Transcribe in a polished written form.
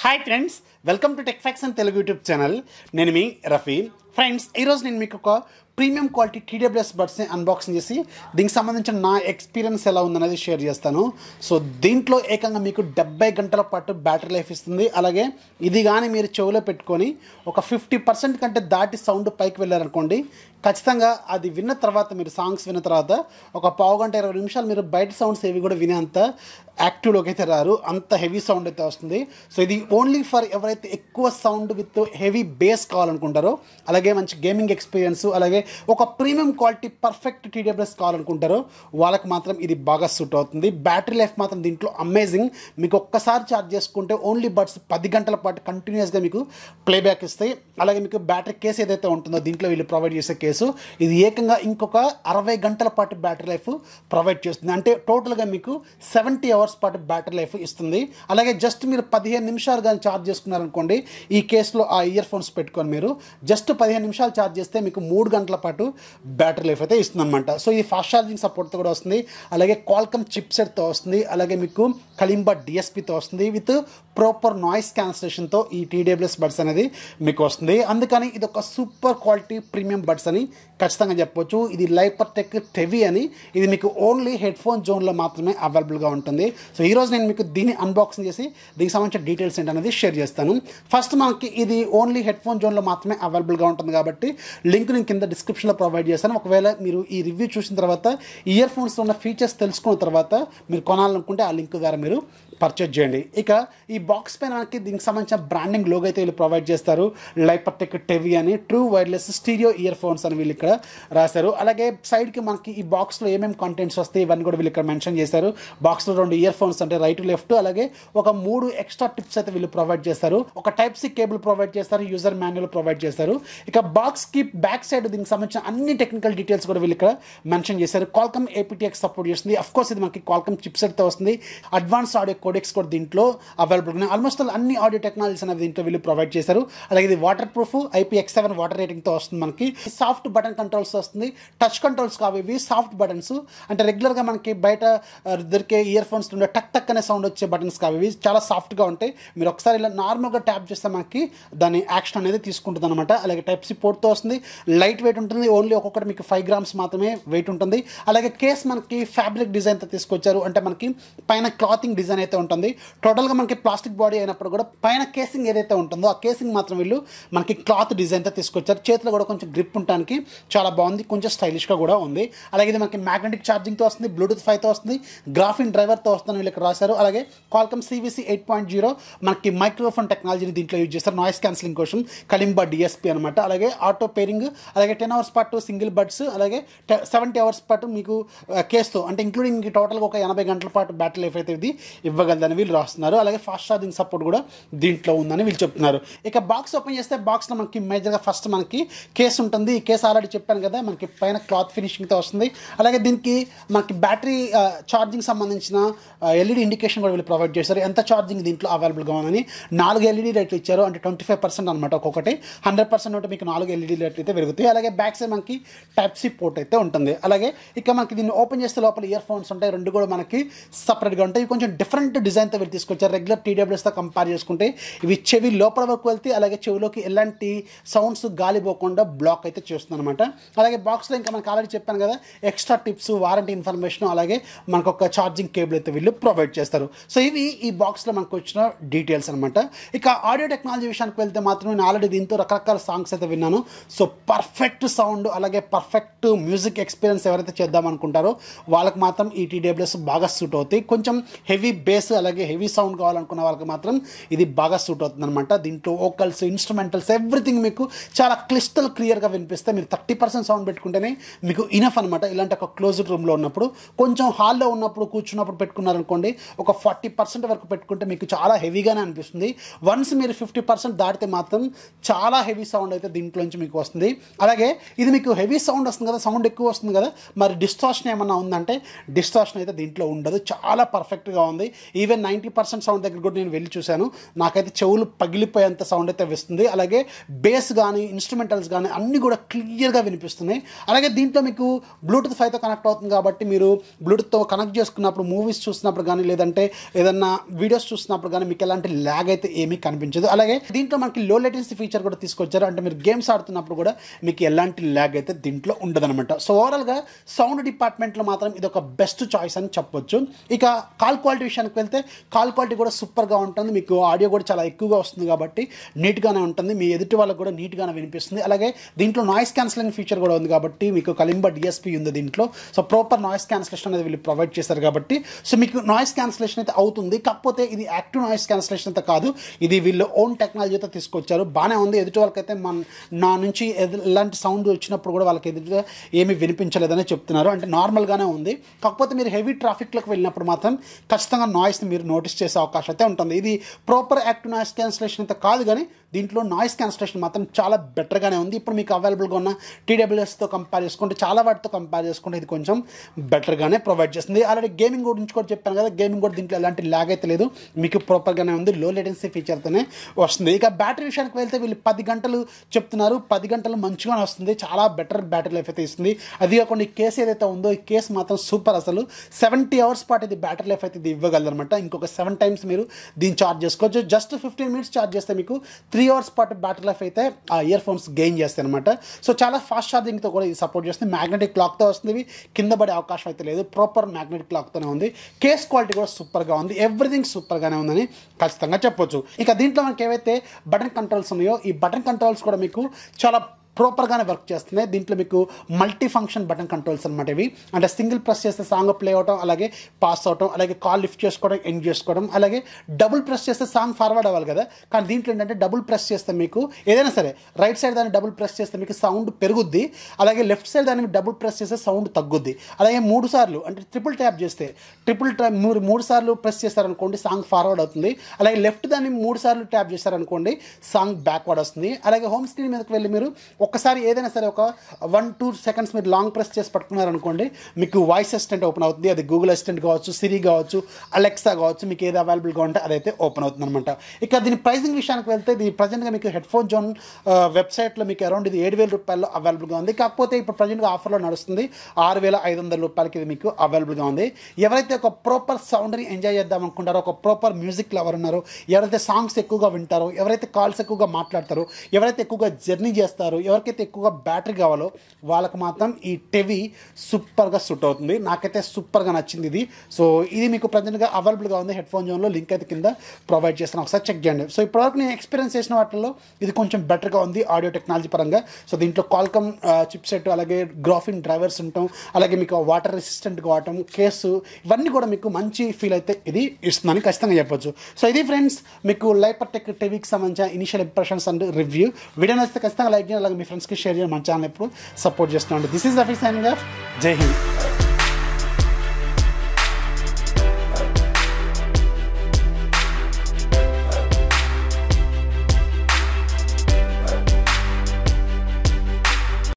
Hi friends, welcome to TechFox and Telugu YouTube channel. నేను మీ Rafi. Friends, ఈరోజు నేను మీకు ఒక ప్రీమియం క్వాలిటీ TWS బడ్స్ని అన్బాక్సింగ్ చేసి దీనికి సంబంధించిన నా ఎక్స్పీరియన్స్ ఎలా ఉందనేది షేర్ చేస్తాను. సో దీంట్లో ఏకంగా మీకు 70 గంటల పాటు బ్యాటరీ లైఫ్ ఇస్తుంది. అలాగే ఇది కానీ మీరు చెవిలో పెట్టుకొని ఒక 50% కంటే దాటి సౌండ్ పైకి వెళ్ళారనుకోండి, ఖచ్చితంగా అది విన్న తర్వాత మీరు సాంగ్స్ విన్న తర్వాత ఒక పావు గంట 20 నిమిషాలు మీరు బయట సౌండ్స్ ఏవి కూడా వినేంత యాక్టివ్లోకి అయితే రారు, అంత హెవీ సౌండ్ అయితే వస్తుంది. సో ఇది ఓన్లీ ఫర్ ఎవరైతే ఎక్కువ సౌండ్ విత్ హెవీ బేస్ కావాలనుకుంటారో, అలాగే మంచి గేమింగ్ ఎక్స్పీరియన్స్, అలాగే ఒక ప్రీమియం క్వాలిటీ పర్ఫెక్ట్ TWS కావాలనుకుంటారో వాళ్ళకి మాత్రం ఇది బాగా సూట్ అవుతుంది. బ్యాటరీ లైఫ్ మాత్రం దీంట్లో అమేజింగ్. మీకు ఒక్కసారి ఛార్జ్ చేసుకుంటే ఓన్లీ బడ్స్ 10 గంటల పాటు కంటిన్యూస్గా మీకు ప్లేబ్యాక్ ఇస్తాయి. అలాగే మీకు బ్యాటరీ కేసు ఏదైతే ఉంటుందో దీంట్లో వీళ్ళు ప్రొవైడ్ చేసే కేసు, ఇది ఏకంగా ఇంకొక 60 గంటల పాటు బ్యాటరీ లైఫ్ ప్రొవైడ్ చేస్తుంది. అంటే టోటల్గా మీకు 70 అవర్స్ పాటు బ్యాటరీ లైఫ్ ఇస్తుంది. అలాగే జస్ట్ మీరు 15 నిమిషాలు కానీ ఛార్జ్ చేసుకున్నారనుకోండి, ఈ కేసులో ఆ ఇయర్ ఫోన్స్ పెట్టుకొని మీరు జస్ట్ 15 నిమిషాలు ఛార్జ్ చేస్తే మీకు 3 గంటల పాటు బ్యాటరీ లైఫ్ అయితే ఇస్తుంది అనమాట. సో ఇది ఫాస్ట్ ఛార్జింగ్ సపోర్ట్తో కూడా వస్తుంది. అలాగే క్వాల్కమ్ చిప్సెట్తో వస్తుంది. అలాగే మీకు కళింబ DSPతో వస్తుంది. విత్ ప్రాపర్ నాయిస్ క్యాన్సిలేషన్తో ఈ TWS బడ్స్ అనేది మీకు వస్తుంది. అందుకని ఇది ఒక సూపర్ క్వాలిటీ ప్రీమియం బడ్స్ అని ఖచ్చితంగా చెప్పొచ్చు. ఇది LYPERTEK TEVI అని, ఇది మీకు ఓన్లీ హెడ్ ఫోన్ జోన్లో మాత్రమే అవైలబుల్గా ఉంటుంది. సో ఈరోజు నేను మీకు దీన్ని అన్బాక్సింగ్ చేసి దీనికి సంబంధించిన డీటెయిల్స్ ఏంటనేది షేర్ చేస్తాను. ఫస్ట్ మనకి ఇది ఓన్లీ హెడ్ ఫోన్ జోన్లో మాత్రమే అవైలబుల్గా ఉంటుంది కాబట్టి లింక్ నేను కింద డిస్క్రిప్షన్లో ప్రొవైడ్ చేస్తాను. ఒకవేళ మీరు ఈ రివ్యూ చూసిన తర్వాత ఇయర్ ఫోన్స్లో ఉన్న ఫీచర్స్ తెలుసుకున్న తర్వాత మీరు కొనాలనుకుంటే ఆ లింక్ ద్వారా మీరు పర్చేజ్ చేయండి. ఇక ఈ బాక్స్ పైన మనకి దీనికి సంబంధించిన బ్రాండింగ్ లోగో అయితే వీళ్ళు ప్రొవైడ్ చేస్తారు. LYPERTEK TEVI అని, true wireless stereo ear phones అని వీళ్ళు ఇక్కడ రాశారు. అలాగే సైడ్కి మనకి ఈ బాక్స్లో ఏమేమి కంటెంట్స్ వస్తాయి ఇవన్నీ కూడా వీళ్ళు ఇక్కడ మెన్షన్ చేశారు. బాక్స్లో 2 ఇయర్ ఫోన్స్ అంటే రైట్ లెఫ్ట్, అలాగే ఒక 3 ఎక్స్ట్రా టిప్స్ అయితే వీళ్ళు ప్రొవైడ్ చేస్తారు. ఒక Type-C కేబుల్ ప్రొవైడ్ చేస్తారు, యూజర్ మాన్యువల్ ప్రొవైడ్ చేస్తారు. ఇక బాక్స్కి బ్యాక్ సైడ్ దీనికి సంబంధించిన అన్ని టెక్నికల్ డీటెయిల్స్ కూడా వీళ్ళు ఇక్కడ మెన్షన్ చేశారు. క్వాల్కమ్ APTX సపోర్ట్ చేస్తుంది. అఫ్కోర్స్ ఇది మనకి క్వాల్కమ్ చిప్సెట్తో వస్తుంది. అడ్వాన్స్ ఆడియో కోడెక్స్ కూడా దీంట్లో అవైలబుల్ ఉన్నాయి. ఆల్మోస్ట్ అన్ని ఆడియో టెక్నాలజీస్ అనేవి దీంట్లో వీళ్ళు ప్రొవైడ్ చేశారు. అలాగే ఇది వాటర్ ప్రూఫ్ IPX7 వాటర్ రేటింగ్తో వస్తుంది. మనకి సాఫ్ట్ బటన్ కంట్రోల్స్ వస్తుంది. టచ్ కంట్రోల్స్ కావు, ఇవి సాఫ్ట్ బటన్స్. అంటే రెగ్యులర్గా మనకి బయట దొరికే ఇయర్ ఫోన్స్ నుండి టక్ టక్ అనే సౌండ్ వచ్చే బటన్స్ కావు, ఇవి చాలా సాఫ్ట్గా ఉంటాయి. మీరు ఒకసారి ఇలా నార్మల్గా ట్యాప్ చేస్తే మనకి దాని యాక్షన్ అనేది తీసుకుంటుంది అనమాట. అలాగే Type-C పోర్ట్తో వస్తుంది. లైట్ వెయిట్ ఉంటుంది. ఓన్లీ ఒక్కొక్కటి మీకు 5 grams మాత్రమే వెయిట్ ఉంటుంది. అలాగే కేస్ మనకి ఫ్యాబ్రిక్ డిజైన్తో తీసుకొచ్చారు. అంటే మనకి పైన క్లాతింగ్ డిజైన్ అయితే ఉంటుంది. టోటల్గా మనకి ప్లాస్టిక్ బాడీ అయినప్పుడు కూడా పైన కేసింగ్ ఏదైతే ఉంటుందో ఆ కేసింగ్ మాత్రం వీళ్ళు మనకి క్లాత్ డిజైన్తో తీసుకొచ్చారు. చేతిలో కూడా కొంచెం గ్రిప్ ఉండడానికి చాలా బాగుంది, కొంచెం స్టైలిష్గా కూడా ఉంది. అలాగే ఇది మనకి మ్యాగ్నెటిక్ ఛార్జింగ్తో వస్తుంది, బ్లూటూత్ 5తో వస్తుంది, గ్రాఫిన్ డ్రైవర్తో వస్తుందని వీళ్ళు ఇక్కడ రాశారు. అలాగే క్వాల్కమ్ CVC 8.0 మనకి మైక్రోఫోన్ టెక్నాలజీని దీంట్లో యూజ్ చేస్తారు నాయిస్ క్యాన్సిలింగ్ కోసం. కళింబ DSP అనమాట. అలాగే ఆటో పేరింగ్, అలాగే 10 hours పాటు సింగిల్ బడ్స్, అలాగే 70 hours పాటు మీకు కేస్తో, అంటే ఇంక్లూడింగ్ టోటల్గా ఒక 80 గంటల పాటు బ్యాటరీ లైఫ్ అయితే ఇది ఇవ్వగలదని వీళ్ళు రాస్తున్నారు. అలాగే ఫాస్ట్ ఛార్జింగ్ సపోర్ట్ కూడా దీంట్లో ఉందని వీళ్ళు చెప్తున్నారు. ఇక బాక్స్ ఓపెన్ చేస్తే బాక్స్లో మనకి మేజర్గా ఫస్ట్ మనకి కేసు ఉంటుంది. ఈ కేసు ఆల్రెడీ చెప్పాను కదా, మనకి పైన క్లాత్ ఫినిషింగ్తో వస్తుంది. అలాగే దీనికి మనకి బ్యాటరీ ఛార్జింగ్ సంబంధించిన LED ఇండికేషన్ కూడా వీళ్ళు ప్రొవైడ్ చేశారు. ఎంత ఛార్జింగ్ దీంట్లో అవైలబుల్గా ఉందని 4 LED లైట్లు ఇచ్చారు. అంటే 25% అనమాట ఒక్కొక్కటి. 100% ఉంటే మీకు 4 LED లైట్లు అయితే పెరుగుతాయి. అలాగే బ్యాక్ సైడ్ మనకి Type-C పోర్ట్ అయితే ఉంటుంది. అలాగే ఇక మనకి దీన్ని ఓపెన్ చేస్తే లోపల ఇయర్ ఫోన్స్ ఉంటాయి. 2 కూడా మనకి సపరేట్గా ఉంటాయి. ఇవి కొంచెం డిఫరెంట్ డిజైన్తో వీళ్ళు తీసుకొచ్చారు. రెగ్యులర్ TWSతో కంపేర్ చేసుకుంటే ఇవి చెవి లోపల వరకు వెళ్తే, అలాగే చెవిలోకి ఎలాంటి సౌండ్స్ గాలి పోకుండా బ్లాక్ అయితే చేస్తుంది అనమాట. అలాగే బాక్స్లో ఇంకా మనకి ఆల్రెడీ చెప్పాను కదా, ఎక్స్ట్రా టిప్స్, వారంటీ ఇన్ఫర్మేషన్, అలాగే మనకు ఒక ఛార్జింగ్ కేబుల్ అయితే వీళ్ళు ప్రొవైడ్ చేస్తారు. సో ఇవి ఈ బాక్స్లో మనకు వచ్చిన డీటెయిల్స్ అనమాట. ఇక ఆడియో టెక్నాలజీ విషయానికి వెళ్తే మాత్రం నేను ఆల్రెడీ దీంతో రకరకాల సాంగ్స్ అయితే విన్నాను. సో పర్ఫెక్ట్ సౌండ్, అలాగే పర్ఫెక్ట్ మ్యూజిక్ ఎక్స్పీరియన్స్ ఎవరైతే చేద్దాం అనుకుంటారో వాళ్ళకి మాత్రం ఈ TWS బాగా సూట్ అవుతాయి. కొంచెం హెవీ బేస్, అలాగే హెవీ సౌండ్ కావాలనుకున్న వాళ్ళకి మాత్రం ఇది బాగా సూట్ అవుతుంది అనమాట. దీంట్లో వోకల్స్, ఇన్స్ట్రుమెంటల్స్, ఎవ్రీథింగ్ మీకు చాలా క్లిస్టల్ క్లియర్గా వినిపిస్తే మీరు 30% సౌండ్ పెట్టుకుంటేనే మీకు ఇనఫ్ అనమాట. ఇలాంటి ఒక క్లోజ్డ్ రూమ్లో ఉన్నప్పుడు, కొంచెం హాల్లో ఉన్నప్పుడు కూర్చున్నప్పుడు పెట్టుకున్నారనుకోండి, ఒక 40% వరకు పెట్టుకుంటే మీకు చాలా హెవీగానే అనిపిస్తుంది. వన్స్ మీరు 50% దాటితే మాత్రం చాలా హెవీ సౌండ్ అయితే దీంట్లోంచి మీకు వస్తుంది. అలాగే ఇది మీకు హెవీ సౌండ్ వస్తుంది కదా, సౌండ్ ఎక్కువ వస్తుంది కదా, మరి డిస్టార్షన్ ఏమన్నా ఉందంటే డిస్టార్షన్ అయితే దీంట్లో ఉండదు. చాలా పర్ఫెక్ట్గా ఉంది. ఈవెన్ 90% సౌండ్ దగ్గర కూడా నేను వెళ్ళి చూశాను. నాకైతే చెవులు పగిలిపోయేంత సౌండ్ అయితే వస్తుంది. అలాగే బేస్ కానీ ఇన్స్ట్రుమెంటల్స్ కానీ అన్నీ కూడా క్లియర్గా వినిపిస్తున్నాయి. అలాగే దీంట్లో మీకు బ్లూటూత్ 5తో కనెక్ట్ అవుతుంది కాబట్టి మీరు బ్లూటూత్తో కనెక్ట్ చేసుకున్నప్పుడు మూవీస్ చూస్తున్నప్పుడు కానీ లేదంటే ఏదన్నా వీడియోస్ చూస్తున్నప్పుడు కానీ మీకు ఎలాంటి ల్యాగ్ అయితే ఏమీ కనిపించదు. అలాగే దీంట్లో మనకి లో లేటెన్సీ ఫీచర్ కూడా తీసుకొచ్చారు. అంటే మీరు గేమ్స్ ఆడుతున్నప్పుడు కూడా మీకు ఎలాంటి ల్యాగ్ అయితే దీంట్లో ఉండదనమాట. సో ఓవరాల్గా సౌండ్ డిపార్ట్మెంట్లో మాత్రం ఇది ఒక బెస్ట్ చాయిస్ అని చెప్పొచ్చు. ఇక కాల్ క్వాలిటీ విషయానికి వెళ్తే కాల్ క్వాలిటీ కూడా సూపర్గా ఉంటుంది. మీకు ఆడియో కూడా చాలా ఎక్కువగా వస్తుంది కాబట్టి నీట్గానే ఉంటుంది. మీ ఎదుటి వాళ్ళకు కూడా నీట్గానే వినిపిస్తుంది. అలాగే దీంట్లో నాయిస్ క్యాన్సిలింగ్ ఫీచర్ కూడా ఉంది కాబట్టి మీకు కలింబ డిఎస్పీ ఉంది దీంట్లో. సో ప్రాపర్ నాయిస్ క్యాన్సిలేషన్ అనేది వీళ్ళు ప్రొవైడ్ చేశారు కాబట్టి సో మీకు నాయిస్ క్యాన్సిలేషన్ అయితే అవుతుంది. కాకపోతే ఇది యాక్టివ్ నాయిస్ క్యాన్సిలేషన్ అయితే కాదు, ఇది వీళ్ళు ఓన్ టెక్నాలజీతో తీసుకొచ్చారు. బాగానే ఉంది. ఎదుటి వాళ్ళకైతే నా నుంచి ఎలాంటి సౌండ్ వచ్చినప్పుడు కూడా వాళ్ళకి ఎదుటిగా ఏమీ వినిపించలేదని చెప్తున్నారు. అంటే నార్మల్గానే ఉంది. కాకపోతే మీరు హెవీ ట్రాఫిక్లోకి వెళ్ళినప్పుడు మాత్రం ఖచ్చితంగా నాయిస్ని మీరు నోటీస్ చేసే అవకాశం అయితే ఉంటుంది. ఇది ప్రాపర్ యాక్టివ్ నాయిస్ క్యాన్సిలేషన్ అయితే కాదు, కానీ దీంట్లో నాయిస్ క్యాన్సిలేషన్ మాత్రం చాలా బెటర్గానే ఉంది. ఇప్పుడు మీకు అవైలబుల్గా ఉన్న TWSతో కంపేర్ చేసుకుంటే చాలా వాటితో కంపేర్ చేసుకుంటే ఇది కొంచెం బెటర్గానే ప్రొవైడ్ చేస్తుంది. ఆల్రెడీ గేమింగ్ గురించి కూడా చెప్పాను కదా, గేమింగ్ కూడా దీంట్లో ఎలాంటి ల్యాగ్ అయితే లేదు, మీకు ప్రాపర్గానే ఉంది. లో లేటెన్సీ ఫీచర్తోనే వస్తుంది. ఇక బ్యాటరీ విషయానికి వెళ్తే వీళ్ళు 10 గంటలు చెప్తున్నారు. 10 గంటలు మంచిగానే వస్తుంది. చాలా బెటర్ బ్యాటరీ లైఫ్ అయితే ఇస్తుంది. అది కాకుండా ఈ కేసు ఏదైతే ఉందో ఈ కేసు మాత్రం సూపర్. అసలు 70 అవర్స్ పాటు ఇది బ్యాటరీ లైఫ్ అయితే ఇది ఇవ్వగలరు అనమాట. ఇంకొక 7 టైమ్స్ మీరు దీన్ని ఛార్జ్ చేసుకోవచ్చు. జస్ట్ 15 మినిట్స్ ఛార్జ్ చేస్తే మీకు 3 అవర్స్ పాటు బ్యాటరీ లైఫ్ అయితే ఆ ఇయర్ ఫోన్స్ గెయిన్ చేస్తాయి అనమాట. సో చాలా ఫాస్ట్ ఛార్జింగ్తో కూడా ఇది సపోర్ట్ చేస్తుంది. మ్యాగ్నెటిక్ క్లాక్తో వస్తుంది. కింద పడే అవకాశం అయితే లేదు. ప్రాపర్ మ్యాగ్నెటిక్ క్లాక్తోనే ఉంది. కేస్ క్వాలిటీ కూడా సూపర్గా ఉంది. ఎవ్రీథింగ్ సూపర్గానే ఉందని ఖచ్చితంగా చెప్పొచ్చు. ఇక దీంట్లో మనకి ఏవైతే బటన్ కంట్రోల్స్ ఉన్నాయో ఈ బటన్ కంట్రోల్స్ కూడా మీకు చాలా ప్రాపర్గానే వర్క్ చేస్తున్నాయి. దీంట్లో మీకు మల్టీ ఫంక్షన్ బటన్ కంట్రోల్స్ అనమాట ఇవి. అంటే సింగిల్ ప్రెస్ చేస్తే సాంగ్ ప్లే అవటం, అలాగే పాస్ అవటం, అలాగే కాల్ లిఫ్ట్ చేసుకోవడం, ఎండ్ చేసుకోవడం, అలాగే డబుల్ ప్రెస్ చేస్తే సాంగ్ ఫార్వర్డ్ అవ్వాలి కదా. కానీ దీంట్లో ఏంటంటే డబుల్ ప్రెస్ చేస్తే మీకు ఏదైనా సరే రైట్ సైడ్ దాన్ని డబుల్ ప్రెస్ చేస్తే మీకు సౌండ్ పెరుగుద్ది. అలాగే లెఫ్ట్ సైడ్ దాన్ని డబుల్ ప్రెస్ చేస్తే సౌండ్ తగ్గుద్ది. అలాగే 3 సార్లు అంటే ట్రిపుల్ ట్యాప్ చేస్తే మూడు సార్లు ప్రెస్ చేస్తారనుకోండి సాంగ్ ఫార్వర్డ్ అవుతుంది. అలాగే లెఫ్ట్ దాన్ని 3 సార్లు ట్యాప్ చేస్తారనుకోండి సాంగ్ బ్యాక్వర్డ్ వస్తుంది. అలాగే హోమ్ స్క్రీన్ మీదకి వెళ్ళి మీరు ఒక్కసారి ఏదైనా సరే ఒక 1-2 సెకండ్స్ మీరు లాంగ్ ప్రెస్ చేసి పట్టుకున్నారనుకోండి మీకు వాయిస్ అసిస్టెంట్ ఓపెన్ అవుతుంది. అది గూగుల్ అసిస్టెంట్ కావచ్చు, సిరి కావచ్చు, అలెక్సా కావచ్చు, మీకు ఏది అవైలబుల్గా ఉంటే అదైతే ఓపెన్ అవుతుంది అనమాట. ఇక దీని ప్రైసింగ్ విషయానికి వెళ్తే ఇది ప్రజెంట్గా మీకు హెడ్ఫోన్ జోన్ వెబ్సైట్లో మీకు అరౌండ్ ఇది 7,000 రూపాయల్లో అవైలబుల్గా ఉంది. కాకపోతే ఇప్పుడు ప్రజెంట్గా ఆఫర్లో నడుస్తుంది 6,500 రూపాయలకి ఇది మీకు అవైలబుల్గా ఉంది. ఎవరైతే ఒక ప్రాపర్ సౌండ్ని ఎంజాయ్ చేద్దాం అనుకుంటారో, ఒక ప్రాపర్ మ్యూజిక్ లవర్ ఉన్నారో, ఎవరైతే సాంగ్స్ ఎక్కువగా వింటారో, ఎవరైతే కాల్స్ ఎక్కువగా మాట్లాడతారో, ఎవరైతే ఎక్కువగా జర్నీ చేస్తారో, ఎవరికైతే ఎక్కువగా బ్యాటరీ కావాలో వాళ్ళకి మాత్రం ఈ టెవి సూపర్గా సూట్ అవుతుంది. నాకైతే సూపర్గా నచ్చింది ఇది. సో ఇది మీకు ప్రజెంట్గా అవైలబుల్గా ఉంది. హెడ్ఫోన్ జోన్లో లింక్ అయితే కింద ప్రొవైడ్ చేస్తాను, ఒకసారి చెక్ చేయండి. సో ఇప్పటివరకు నేను ఎక్స్పీరియన్స్ చేసిన వాటిల్లో ఇది కొంచెం బెటర్గా ఉంది ఆడియో టెక్నాలజీ పరంగా. సో దీంట్లో కాల్కమ్ చిప్ సెట్, అలాగే గ్రాఫిన్ డ్రైవర్స్ ఉంటాం, అలాగే మీకు వాటర్ రెసిస్టెంట్ కావటం, కేసు, ఇవన్నీ కూడా మీకు మంచి ఫీల్ అయితే ఇది ఇస్తుందని ఖచ్చితంగా చెప్పొచ్చు. సో ఇది ఫ్రెండ్స్ మీకు లైపర్టెక్ టెవికి సంబంధించిన initial impressions and review. Video నచ్చితే ఖచ్చితంగా లైక్ చేయాలి, అలాగే మీ ఫ్రెండ్స్కి షేర్ చేయాలి. మన ఛానల్ ఎప్పుడు సపోర్ట్ చేస్తున్నాం. This is Rafi signing off. జై హింద్.